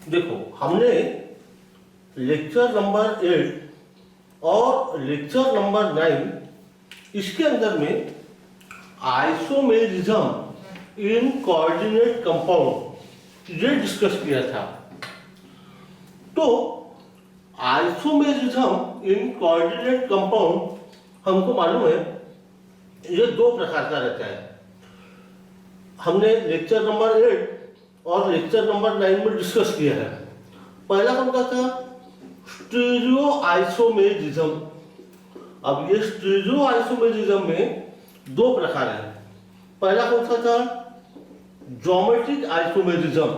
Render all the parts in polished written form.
देखो हमने lecture number 8 और लेक्चर नंबर 9 इसके अंदर में आइसोमेरिज्म इन कोऑर्डिनेट कंपाउंड ये डिस्कस किया था। तो आइसोमेरिज्म इन कोऑर्डिनेट कंपाउंड हमको मालूम है ये दो प्रकार का रहता है। हमने लेक्चर नंबर 8 और लेक्चर नंबर 9 में डिस्कस किया है। पहला कौन सा था? Stereo isomerism. अब ये स्टीरियो आइसोमेरिज्म में दो प्रकार है। पहला कौन सा था? Geometric isomerism.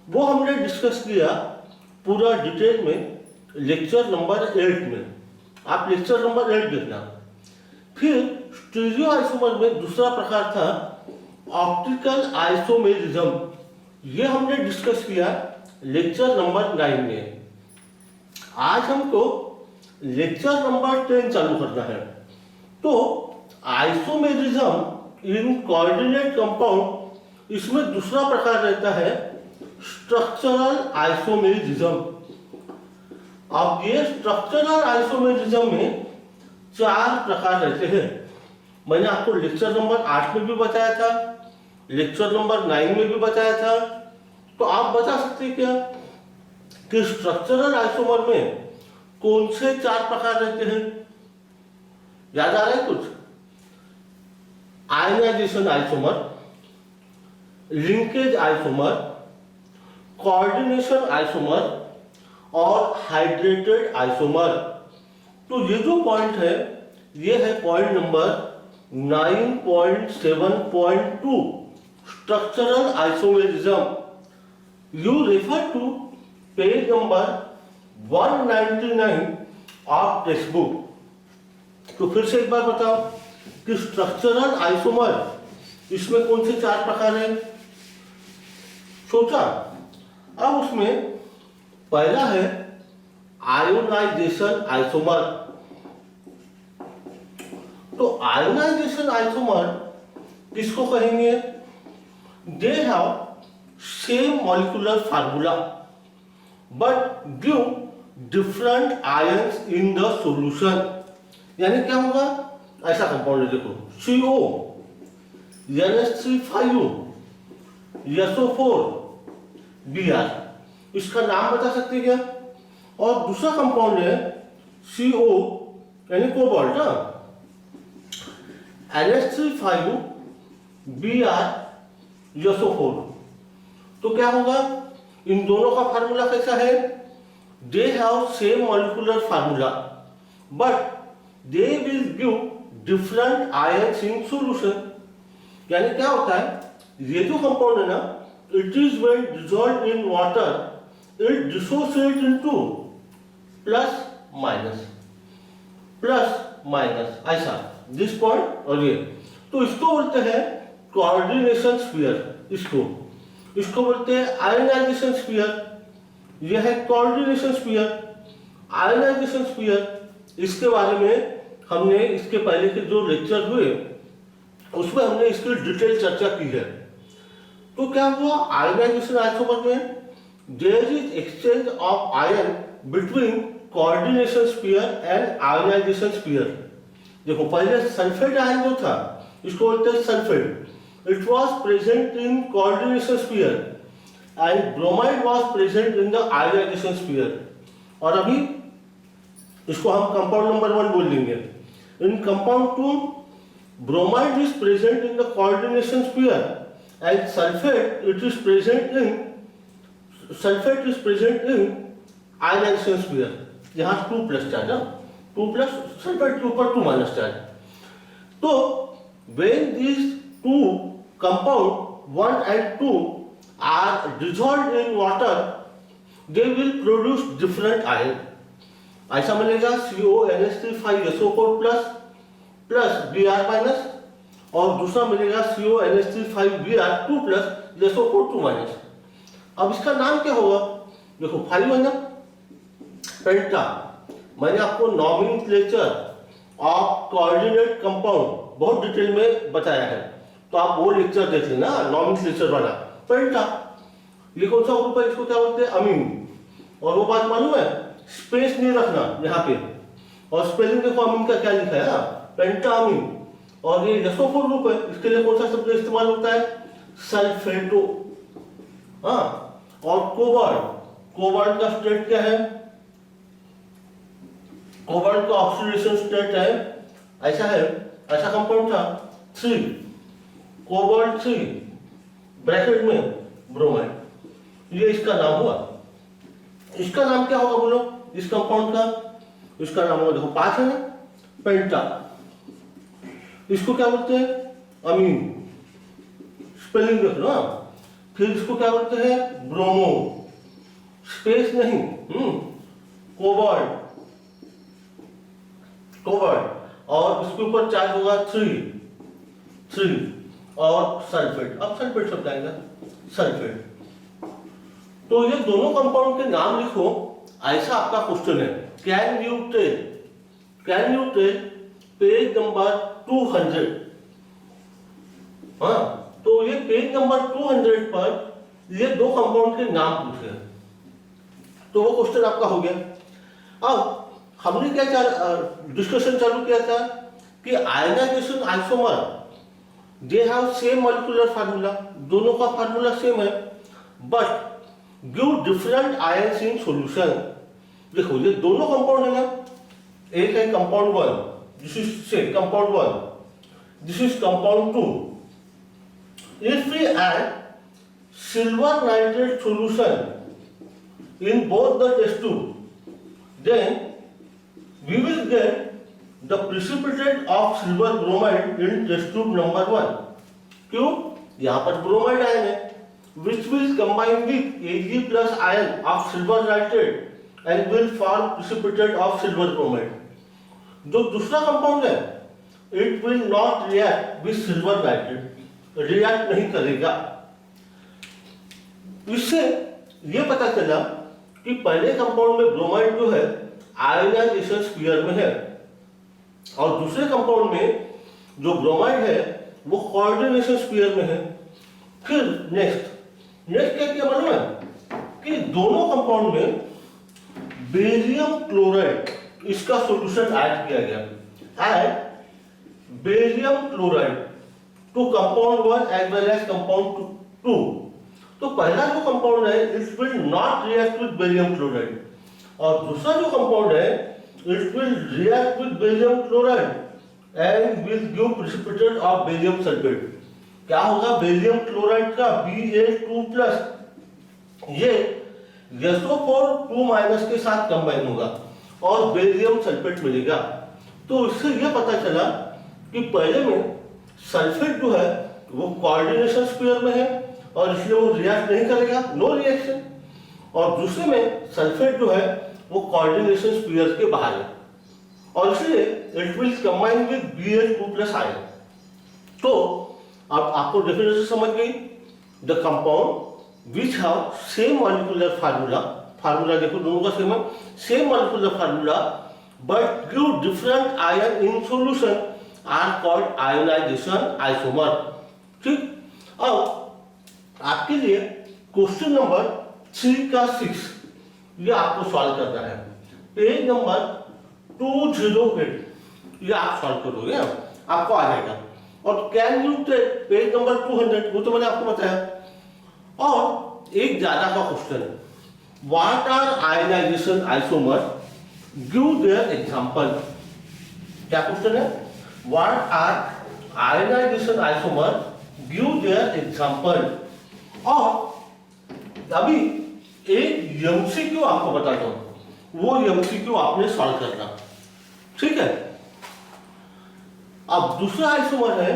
वो हमने डिस्कस किया पूरा डिटेल में लेक्चर नंबर 8 में। आप लेक्चर नंबर 8 देखना। फिर स्टीरियो आइसोमर में दूसरा प्रकार था ऑप्टिकल आइसोमेरिज्म। ये हमने डिस्कस किया लेक्चर नंबर 9 में। आज हमको लेक्चर नंबर 10 चालू करना है। तो आइसोमेरिज्म इन कोऑर्डिनेट कंपाउंड इसमें दूसरा प्रकार रहता है स्ट्रक्चरल आइसोमेरिज्म। अब ये स्ट्रक्चरल आइसोमेरिज्म में 4 प्रकार रहते हैं। मैंने आपको लेक्चर नंबर 8 में भी बताया था, लेक्चर नंबर 9 में भी बताया था। तो आप बता सकते हैं क्या कि स्ट्रक्चरल आइसोमर में कौन से 4 प्रकार रहते हैं? याद आ रहा है कुछ? Ionisation isomer, linkage isomer, coordination isomer और हाइड्रेटेड आइसोमर। तो ये जो पॉइंट है ये है point number 9.7.2 structural isomerism. You refer to page number 199 of textbook. तो फिर से एक बार बताओ कि स्ट्रक्चरल आइसोमर इसमें कौन से 4 प्रकार हैं? सोचा। अब उसमें पहला है आयोनाइजेशन आइसोमर। तो आयोनाइजेशन आइसोमर किसको कहेंगे? दे have same molecular formula but give different ions in the solution. यानी क्या होगा? ऐसा कंपाउंड है, देखो CO, NH3 SO4 Br। इसका नाम बता सकते हैं क्या? और दूसरा कंपाउंड है CO यानी कोबाल्ट ना, NH3 Br SO4। तो क्या होगा? इन दोनों का फार्मूला कैसा है? They have same molecular formula but they will give different ions in solution. यानी क्या होता है? ये जो कंपाउंड है ना, it is when dissolved in water it dissociate into plus minus ऐसा, दिस पॉइंट और ये। तो इसको बोलते हैं कोऑर्डिनेशन स्फीयर। इसको बोलते हैं आयनाइजेशन स्फीयर। यह है कोऑर्डिनेशन स्फीयर, आयनाइजेशन स्फीयर। इसके बारे में हमने इसके पहले के जो लेक्चर हुए उसमें हमने इसकी डिटेल चर्चा की है। तो क्या हुआ? आयनाइजेशन आइसोमर में there is exchange of ion between coordination sphere and ionisation sphere. देखो पहले सल्फेट आयन जो था इसको बोलते हैं sulphate. It was present in coordination sphere and bromide was present in the ionisation sphere. और अभी इसको हम कंपाउंड नंबर 1 बोल देंगे। In compound 2 bromide is present in the coordination sphere and sulfate is present in ionization sphere। यहाँ 2 plus charge है, 2 plus sulphate के ऊपर 2 माइनस चार्ज। तो when these 2 compound 1 and 2 are dissolved in water they will produce different ion। ऐसा मिलेगा CONH3 SO4 plus Br minus, और दूसरा मिलेगा CONH3 Br 2 plus SO4 2 minus. अब इसका नाम क्या होगा? देखो 5 है ना, पेंटा। मैंने आपको नॉमेनक्लेचर ऑफ कोऑर्डिनेट कंपाउंड बहुत डिटेल में बताया है, तो आप वो लेक्चर देख लेना, नॉमेनक्लेचर वाला पेंटा। ये कौन सा ग्रुप है, इसको क्या बोलते हैं, अमीन। और वो बात मालूम है, स्पेस नहीं रखना यहाँ पे। और स्पेलिंग देखो अमीन का क्या लिखा है, पेंटामीन। और ये यशोफोर ग्रुप है, इसके लिए कौन सा शब्द इस्तेमाल होता है, सल्फेटो। हाँ, और कोबाल्ट, कोबाल्ट का स्टेट क्या है, कोबाल्ट का ऑक्सीडेशन स्टेट है, ऐसा है, ऐसा कंपाउंड था 3, कोबाल्ट 3 ब्रैकेट में ब्रोमाइड, ये इसका नाम हुआ। इसका नाम क्या होगा बोलो, इस कंपाउंड का, इसका नाम होगा, देखो 5 है ना, पेंटा। इसको क्या बोलते हैं, अमीन, स्पेलिंग देख लो। फिर इसको क्या बोलते हैं, ब्रोमो, स्पेस नहीं, कोबाल्ट, कोबाल्ट। और इसके ऊपर चार्ज होगा 3 और सल्फेट। अब सल्फेट शब्द आएगा, सल्फेट। तो ये दोनों कंपाउंड के नाम लिखो, ऐसा आपका क्वेश्चन है। Can you tell page number 200। हाँ, तो ये पेज नंबर 200 पर ये दो कंपाउंड के नाम पूछे, तो वो क्वेश्चन आपका हो गया। अब हमने क्या डिस्कशन चालू किया था कि ionisation isomer they have same molecular formula, दोनों का फार्मूला सेम है, but give different ions in solution. देखो ये दोनों कंपाउंड है ना, एक है कंपाउंड 1, दिस इज से compound 1, this is compound 2। If we add silver nitrate solution in both the test tube, then we will get the precipitate of silver bromide in test tube number 1. क्यों? यहाँ पर bromide ion है, which will combine with Ag plus ion of silver nitrate and will form precipitate of silver bromide. जो दूसरा compound है, it will not react with silver nitrate, react नहीं करेगा। इससे ये पता चला कि पहले कंपाउंड में ब्रोमाइड जो है आयनाइजेशन स्फीयर में है, और दूसरे कंपाउंड में जो ब्रोमाइड है वो कोऑर्डिनेशन स्फीयर में है। फिर नेक्स्ट क्या किया मालूम है कि दोनों कंपाउंड में बेरियम क्लोराइड, इसका सॉल्यूशन ऐड किया गया। Add barium chloride to compound 1 as well as compound 2। तो पहला जो कंपाउंड है it will not react with barium chloride, और दूसरा जो कंपाउंड है it will react with barium chloride and will give precipitate of barium sulphate. क्या होगा, बेरियम क्लोराइड का Ba2+, ये SO4 2- के साथ कंबाइन होगा और बेरियम सल्फेट मिलेगा। तो इससे यह पता चला कि पहले में सल्फेट जो है वो कोऑर्डिनेशन स्फीयर में है और इसलिए वो रिएक्ट नहीं करेगा, नो रिएक्शन। और दूसरे में सल्फेट जो है वो कोऑर्डिनेशन स्फीयर के बाहर है और इसलिए it will combine with Bh2+ ion. तो अब आपको डेफिनेशन समझ गई, the compound which have same molecular formula देखो दोनों का सेम है, same molecular formula but give different ion in solution are called ionisation isomer. ठीक, अब आपके लिए क्वेश्चन नंबर 3 का 6 ये आपको सॉल्व करना है। पेज नंबर 208 ये आप सॉल्व करोगे, आपको आ जाएगा। और can you take page number 200 वो तो मैंने आपको बताया। और एक ज्यादा का क्वेश्चन है, what are ionisation isomer, give their example. क्या क्वेश्चन है, what are ionisation isomer, give their example. और अभी एक एमसीक्यू आपको बताता हूं, वो एमसीक्यू आपने सॉल्व करना, ठीक है। अब दूसरा आइसोमर है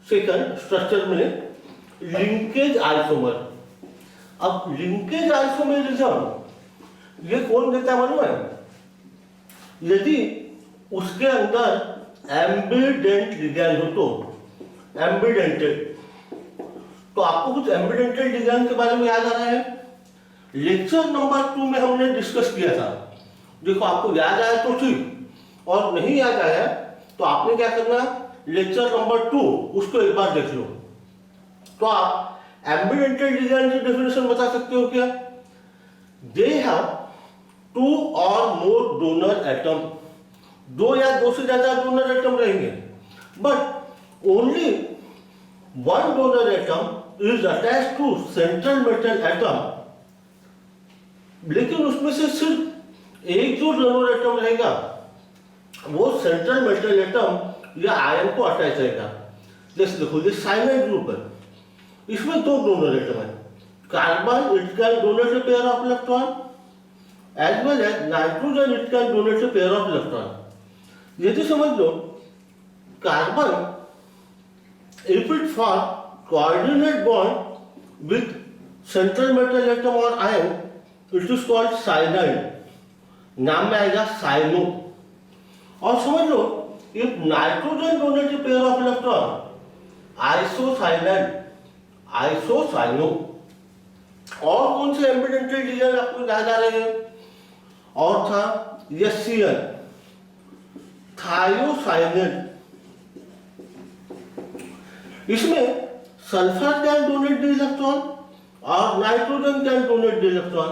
सेकंड स्ट्रक्चर में लिंकेज आइसोमर। अब लिंकेज आइसोमेरिज्म ये कौन देता है मालूम है, यदि उसके अंदर एम्बिडेंट लिगैंड हो तो एम्बिडेंटेड। तो आपको कुछ एम्बिडेंटेड लिगैंड के बारे में याद आ रहा है, लेक्चर नंबर 2 में हमने डिस्कस किया था। देखो आपको याद आया तो ठीक, और नहीं याद आया तो आपने क्या करना, लेक्चर नंबर 2 उसको एक बार देख लो। तो आप एम्बिडेंटल लिगैंड की डेफिनेशन बता सकते हो क्या? दे हैव टू और मोर डोनर एटम, दो या दो से ज्यादा डोनर एटम रहेंगे, but only one donor atom is attach to central metal atom, लेकिन उसमें से सिर्फ एक जो डोनर एटम रहेगा वो सेंट्रल मेटल एटम या आयन को अटैच रहेगा। जैसे देखो ये साइनाइड ग्रुप है, इसमें दो डोनर एटम है, carbon it can donate a pair of electron as well as nitrogen it can donate a pair of electron. यदि समझ लो carbon if it form coordinate bond with central metal atom or ion, it is called cyanide, नाम में आएगा cyano. और समझ लो if nitrogen donate a pair of electron, isocyanide, isocyano। और कौन से एम्बिडेंटल लिगैंड आपको याद आ रहे हैं? और था यसियन, थायोसाइनेट। इसमें sulphur can donate the electron और nitrogen can donate the electron.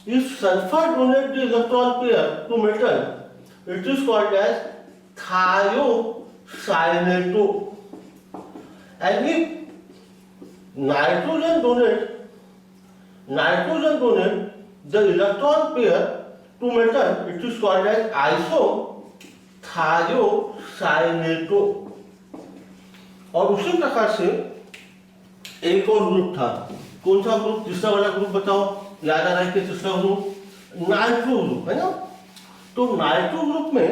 If sulphur donate the electron pair to metal, it is called as thiocyanato. And if nitrogen donate the electron pair to metal, it is called as isothiocyanato. और उसी प्रकार से एक और group था, कौन सा group? तीसरा वाला ग्रुप बताओ, याद आ रहा है कि तीसरा ग्रुप नाइट्रो ग्रुप है ना। तो नाइट्रो ग्रुप में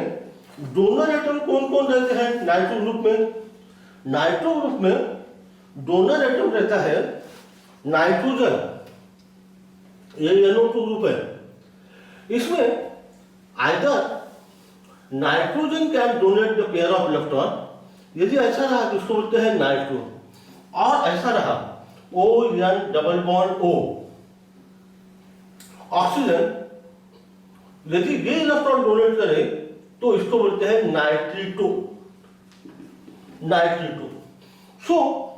डोनर एटम कौन कौन रहते हैं? नाइट्रो ग्रुप में डोनर एटम रहता है नाइट्रोजन, ये NO2 ग्रुप है। इसमें either nitrogen can donate the pair of electron, यदि ऐसा रहा तो उसको बोलते हैं नाइट्रो, और ऐसा रहा ON double bond O, oxygen यदि ये इलेक्ट्रॉन डोनेट करे तो इसको बोलते हैं nitrito. So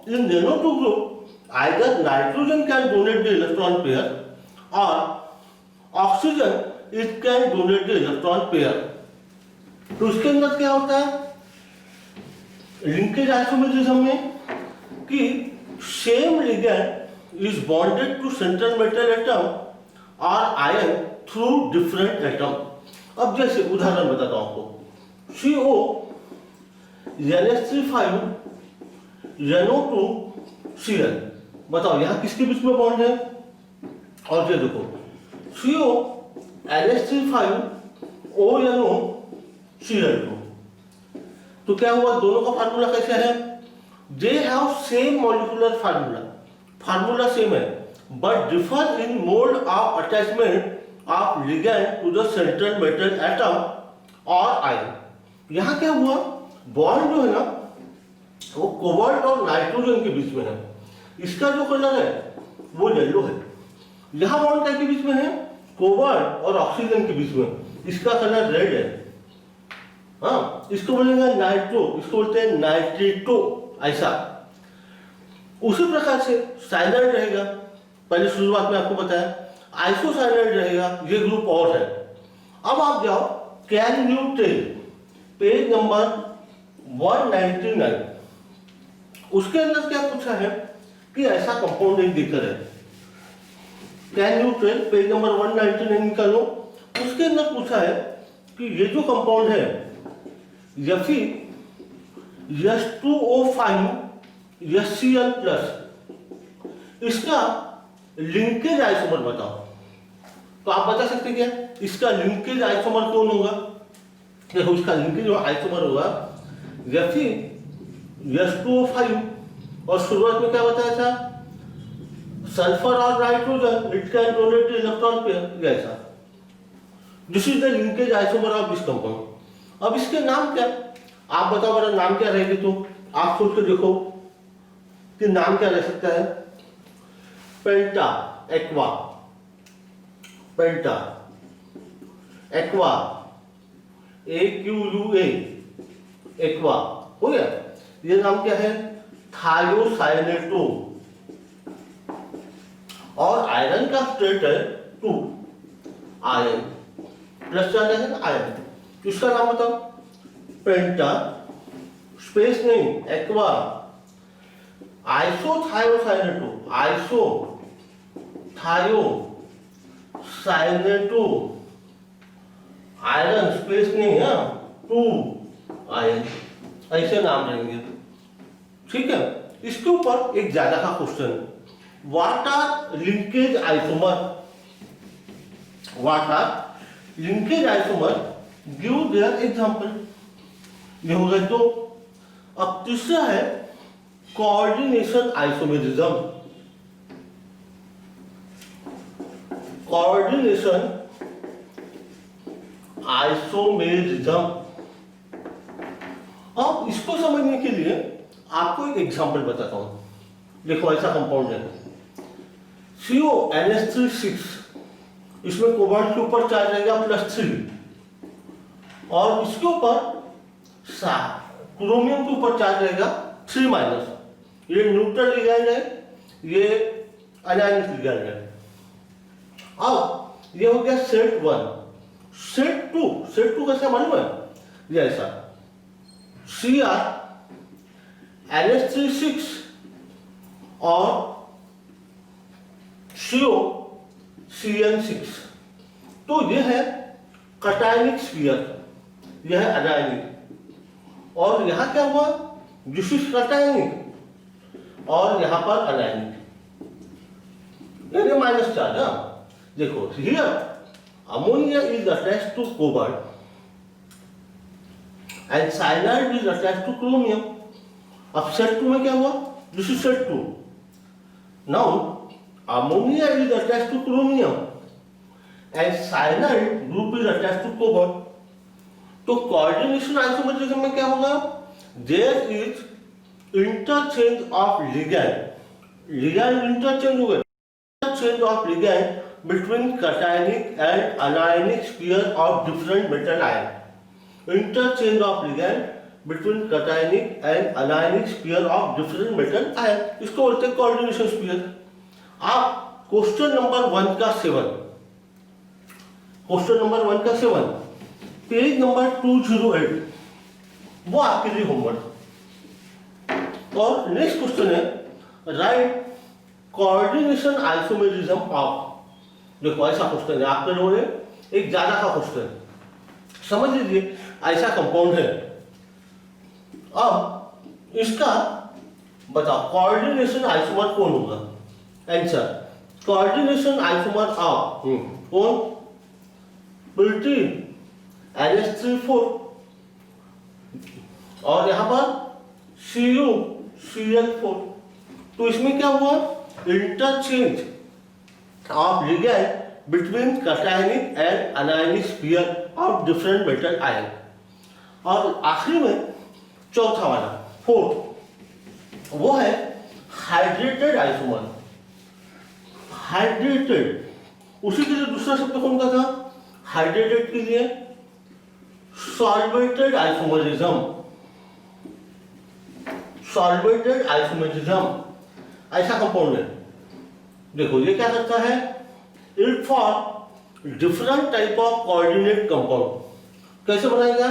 in NO2 group either nitrogen can donate the electron pair और oxygen it can donate the electron pair. तो इसके अंदर क्या होता है लिंकेज आइसोमेरिज्म में कि same ligand is bonded to central metal atom और आयन थ्रू डिफरेंट एटम। अब जैसे उदाहरण बताता हूं आपको, CO NH3 NO2 Cl, बताओ यहां किसके बीच में बॉन्ड है? और ये देखो CO NH3 ONO Cl2, तो क्या हुआ? दोनों का फार्मूला कैसे है? They have same molecular formula same है, but differ in mode of attachment of ligand to the central metal atom और आयन। यहाँ क्या हुआ? बॉन्ड जो है ना वो कोबाल्ट और नाइट्रोजन के बीच में है, इसका जो कलर है वो येलो है। यहाँ बॉन्ड क्या के बीच में है? कोबाल्ट और ऑक्सीजन के बीच में, इसका कलर रेड है। हाँ, इसको बोलेंगे नाइट्रो, इसको बोलते हैं नाइट्रिटो, ऐसा। उसी प्रकार से साइनाइड रहेगा, पहले शुरुआत में आपको बताया, आइसोसाइनाइड रहेगा, ये ग्रुप और है। अब आप जाओ can you tell, page number 199, उसके अंदर क्या पूछा है कि ऐसा कंपाउंड एक दिक्कत है। Can you tell page number 199 निकालो, उसके अंदर पूछा है कि ये जो कंपाउंड है Fe H2O5 HCl+, इसका लिंकेज आइसोमर बताओ। तो आप बता सकते क्या इसका लिंकेज आइसोमर कौन होगा? देखो इसका लिंकेज आइसोमर होगा Fe H2O5, और शुरुआत में क्या बताया था? सल्फर और nitrogen it can donate the electron pair, ऐसा। This is the linkage isomer of this compound. अब इसके नाम क्या? आप बताओ मेरा नाम क्या रहेगी? तो आप सोच के देखो कि नाम क्या रह सकता है? पेंटा एक्वा, AQUA, एक्वा हो गया। ये नाम क्या है? थायोसाइनेटो, आयरन का स्टेट है 2 आयन प्लस क्या है आयन, इसका नाम बताओ पेंटा, स्पेस नहीं एक्वा, आइसोथायोसाइनेटो, आइसोथायोसाइनेटो आयरन स्पेस नहीं है 2 आयन, ऐसे नाम रहेंगे। ठीक है, इसके ऊपर एक ज्यादा का question, what are linkage isomer, what are linkage isomer, give their example. ये हो गए दो। अब तीसरा है कोऑर्डिनेशन आइसोमेरिज्म, कोऑर्डिनेशन आइसोमेरिज्म। अब इसको समझने के लिए आपको एक एग्जांपल बताता हूं। देखो ऐसा कंपाउंड है CONH3 इसमें कोबाल्ट के ऊपर चार्ज रहेगा +3 और इसके ऊपर क्रोमियम के ऊपर चार्ज रहेगा 3-। ये न्यूट्रल लिगैंड है, ये अनायनिक लिगैंड है। अब ये हो गया सेट 1। सेट 2 कैसे मालूम है, ये ऐसा CrNH3 और COCN6, तो ये है कटायनिक स्फीयर, यह है अनायनिक, और यहां क्या हुआ, दिस इज कटायनिक और यहां पर अनायनिक, ये माइनस चार्ज। देखो here ammonia is attached to cobalt and cyanide is attached to chromium. अब सेट 2 में क्या हुआ, this is set 2, now ammonia is attached to chromium and cyanide group is attached to cobalt. तो coordination isomerism में क्या होगा, there is interchange of ligand, ligand interchange हो गए, interchange of ligand between cationic and anionic sphere of different metal ion, interchange of ligand between cationic and anionic sphere of different metal ion, इसको बोलते हैं coordination sphere. आप question number 1 का 7, question number 1 का 7 page number 208, वो आपके लिए homework. और नेक्स्ट क्वेश्चन है राइट कोऑर्डिनेशन आइसोमेरिज्म ऑफ। देखो ऐसा क्वेश्चन है आपके लोगों ने, एक ज्यादा का क्वेश्चन समझ लीजिए, ऐसा कंपाउंड है। अब इसका बताओ कोऑर्डिनेशन आइसोमर कौन होगा, आंसर कोऑर्डिनेशन आइसोमर ऑफ कौन, प्रोटीन NH3 और यहां पर CuCl4। तो इसमें क्या हुआ, interchange of ligand between cationic and anionic sphere of different metal ion. और आखिरी में चौथा वाला 4 वो है हाइड्रेटेड आइसोमर, हाइड्रेटेड। उसी के लिए दूसरा शब्द कौन सा था हाइड्रेटेड के लिए, सॉल्वेटेड आइसोमेरिज्म, सॉल्वेटेड आइसोमेरिज्म ऐसा कंपाउंड है। देखो ये क्या करता है, it form different type of coordinate compound. कैसे बनाएगा,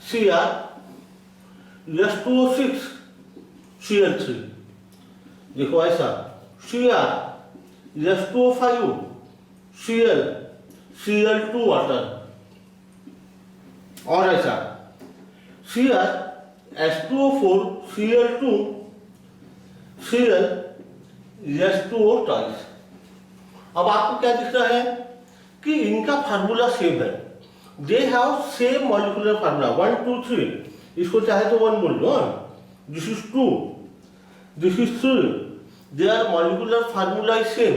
Cr+2O6 Cl3, देखो ऐसा Cr+2O5 Cl2 वाटर, और ऐसा Cr+H2O4 Cl2 Cl+H2O ट्वाइस। अब आपको क्या दिख रहा है कि इनका फार्मूला सेम है, they have same molecular formula 1 2 3, इसको चाहे तो 1 बोल लो, this is 2 this is 3, their molecular formula is same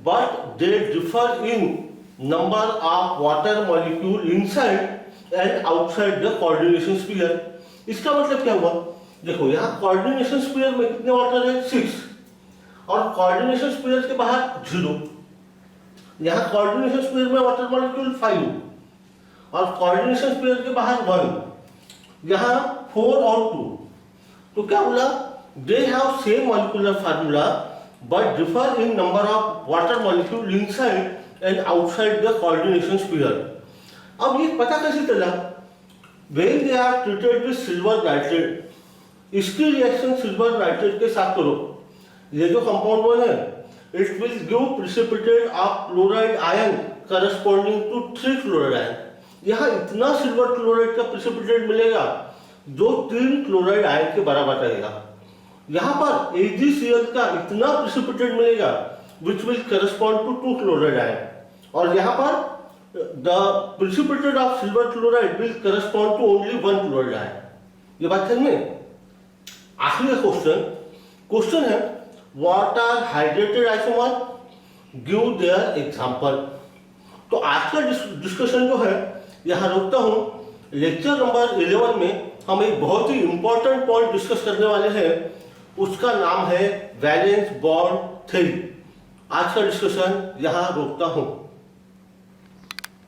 but they differ in number of water molecule inside and outside the coordination sphere. इसका मतलब क्या हुआ, देखो यहाँ कोऑर्डिनेशन स्फीयर में कितने वाटर है 6 और कोऑर्डिनेशन स्फीयर के बाहर 0, यहाँ कोऑर्डिनेशन स्फीयर में वाटर मॉलिक्यूल 5 और कोऑर्डिनेशन स्फीयर के बाहर 1, यहाँ 4 और 2। तो क्या बोला, दे have same molecular formula but differ in number of water molecule inside and outside the coordination sphere. अब ये पता कैसे चला? When they are treated with silver nitrate, इसकी रिएक्शन सिल्वर नाइट्रेट के साथ करो, ये जो कंपाउंड वन है, it will give precipitate of chloride ion corresponding to 3 chloride ion. यहाँ इतना सिल्वर क्लोराइड का प्रिसिपिटेट मिलेगा जो 3 क्लोराइड आयन के बराबर रहेगा। यहाँ पर AgCl का इतना प्रिसिपिटेट मिलेगा which will correspond to 2 chloride ion, और यहाँ पर the precipitate of silver chloride will correspond to only 1 chloride ion। ये बात समझ में? आखिरी क्वेश्चन है what are hydrated isomer, give their example. तो आज का डिस्कशन जो है यहाँ रोकता हूँ। लेक्चर नंबर 11 में हम एक बहुत ही इंपॉर्टेंट पॉइंट डिस्कस करने वाले हैं, उसका नाम है वैलेंस बॉन्ड थ्योरी। आज का डिस्कशन यहाँ रोकता हूँ।